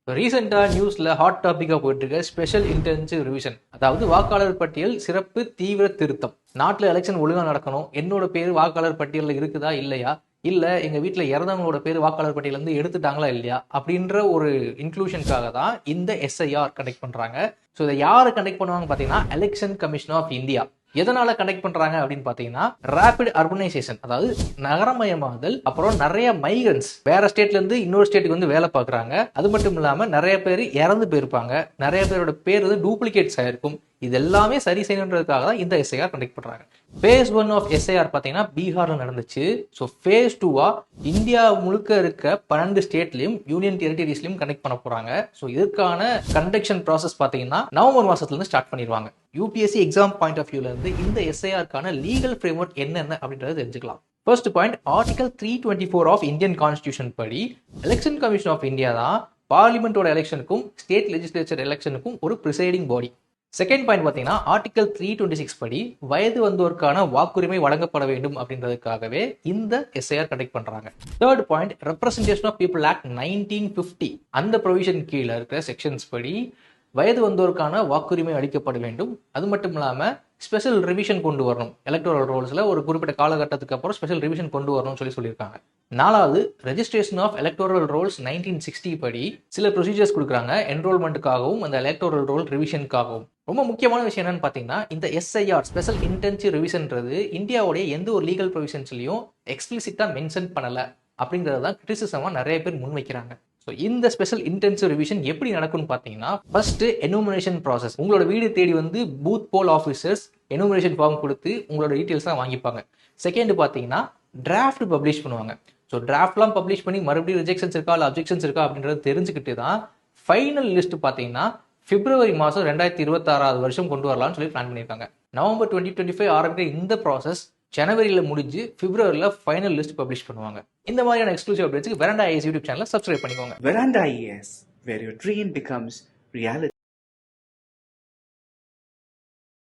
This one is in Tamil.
ரீசெண்டா நியூஸ்ல ஹாட் டாபிக்கா போயிட்டு இருக்க ஸ்பெஷல் இன்டென்சிவ் ரிவிஷன், அதாவது வாக்காளர் பட்டியல் சிறப்பு தீவிர திருத்தம். நாட்டுல எலெக்ஷன் ஒழுங்கா நடக்கணும், என்னோட பேர் வாக்காளர் பட்டியலில் இருக்குதா இல்லையா, இல்ல எங்க வீட்டுல இறந்தவங்களோட பேர் வாக்காளர் பட்டியல இருந்து எடுத்துட்டாங்களா இல்லையா அப்படின்ற ஒரு இன்க்ளூஷனுக்காக தான் இந்த எஸ்ஐஆர் கண்டக்ட் பண்றாங்க. ஸோ இதை யாரு கண்டக்ட் பண்ணுவாங்க பாத்தீங்கன்னா எலெக்ஷன் கமிஷன் ஆஃப் இந்தியா. எதனால கண்டக்ட் பண்றாங்க அப்படின்னு பாத்தீங்கன்னா ரேபிட் அர்பனைசேஷன், அதாவது நகரமயமாதல், அப்புறம் நிறைய மைக்ரன்ஸ் வேற ஸ்டேட்ல இருந்து இன்னொரு ஸ்டேட்டுக்கு வந்து வேலை பார்க்குறாங்க. அது மட்டும் இல்லாம நிறைய பேர் இறந்து போயிருப்பாங்க, நிறைய பேரோட பேர் வந்து டூப்ளிகேட்ஸ் ஆயிருக்கும். இது எல்லாமே சரி செய்யணுன்றதுக்காக தான் இந்த எஸ்ஐஆர் கண்டக்ட் பண்றாங்க. ஃபேஸ் 1 ஆஃப் எஸ்ஐஆர் பாத்தீங்கன்னா பீகார்ல நடந்துச்சு. ஸோ ஃபேஸ் 2 இந்தியா முழுக்க இருக்க 12 ஸ்டேட்லயும் யூனியன் டெரிட்டரிஸ்லயும் கண்டக்ட் பண்ண போறாங்க. ஸோ இதற்கான கண்டக்ஷன் ப்ராசஸ் பாத்தீங்கன்னா நவம்பர் மாசத்துல இருந்து ஸ்டார்ட் பண்ணிடுவாங்க. யூபிஎஸ்சி எக்ஸாம் பாயிண்ட் ஆஃப் வியூல இருந்து இந்த எஸ்ஐஆருக்கான லீகல் ஃப்ரேம்வொர்க் என்னென்ன அப்படின்றத தெரிஞ்சுக்கலாம். First point, article 324 of Indian constitution படி எலெக்ஷன் கமிஷன் ஆஃப் இந்தியா தான் பார்லிமெண்டோட எலெக்ஷனுக்கும் ஸ்டேட் லெஜிஸ்லேச்சர் எலெக்ஷனுக்கும் ஒரு ப்ரிசைடிங் பாடி. செகண்ட் பாயிண்ட் பார்த்தீங்கன்னா ஆர்டிகல் 326 படி வயது வந்தோருக்கான வாக்குரிமை வழங்கப்பட வேண்டும் அப்படின்றதுக்காகவே இந்த எஸ்ஐஆர் கண்டக்ட் பண்றாங்க. Third point, representation of people act 1950, அந்த ப்ரொவிஷன் கீழே இருக்கிற செக்ஷன்ஸ் படி வயது வந்தோருக்கான வாக்குரிமை அளிக்கப்பட வேண்டும். அது மட்டும் இல்லாமல் ஸ்பெஷல் ரிவிஷன் கொண்டு வரணும், எலக்டோரல் ரோல்ஸில் ஒரு குறிப்பிட்ட காலகட்டத்துக்கு அப்புறம் ஸ்பெஷல் ரிவிஷன் கொண்டு வரணும்னு சொல்லியிருக்காங்க. நாலாவது, ரெஜிஸ்ட்ரேஷன் ஆஃப் எலக்டோரல் ரோல்ஸ் 1960 படி சில ப்ரொசீஜர்ஸ் கொடுக்குறாங்க என்ரோல்மெண்ட்டுக்காகவும் அந்த எலக்டோரல் ரோல் ரிவிஷனுக்காகவும். ரொம்ப முக்கியமான விஷயம் என்னன்னு பார்த்தீங்கன்னா இந்த எஸ்ஐஆர் ஸ்பெஷல் இன்டென்சிவ் ரிவிஷன்றது இந்தியாவுடைய எந்த ஒரு லீகல் ப்ரொவிஷன்ஸ்லையும் எக்ஸ்பிளிசிட்டா மென்ஷன் பண்ணல அப்படிங்கிறது தான் கிரிட்டிசிசமா நிறைய பேர் முன்வைக்கிறாங்க. ஸோ இந்த ஸ்பெஷல் இன்டென்சிவ் ரிவிஷன் எப்படி நடக்கும்னு பார்த்தீங்கன்னா ஃபர்ஸ்ட் எனுமரேஷன் ப்ராசஸ். உங்களோட வீடு தேடி வந்து பூத் போல் ஆஃபீஸர்ஸ் எனுமரேஷன் ஃபார்ம் கொடுத்து உங்களோட டீட்டெயில்ஸ் தான் வாங்கிப்பாங்க. செகண்ட் பார்த்தீங்கன்னா டிராஃப்ட் பப்ளிஷ் பண்ணுவாங்க. ஸோ டிராஃப்ட்லாம் பப்ளிஷ் பண்ணி மறுபடியும் ரிஜெக்ஷன்ஸ் இருக்கா இல்லை அப்ஜெக்ஷன்ஸ் இருக்கா அப்படின்றத தெரிஞ்சுக்கிட்டு தான் ஃபைனல் லிஸ்ட் பார்த்தீங்கன்னா பிப்ரவரி மாதம் 2026 கொண்டு வரலாம்னு சொல்லி பிளான் பண்ணியிருக்காங்க. நவம்பர் 2025 ஆரம்பிக்கிற இந்த ப்ராசஸ் ஜனவரியில் முடிஞ்சு பிப்ரவரியில் ஃபைனல் லிஸ்ட் பப்ளிஷ் பண்ணுவாங்க. இந்த மாதிரியான எக்ஸ்க்ளூசிவ் அப்டேட்ஸ்க்கு வெராண்டா ஐஏஎஸ் யூடியூப் சேனலை சப்ஸ்கிரைப் பண்ணிக்கோங்க. Veranda IAS, where your dream becomes reality.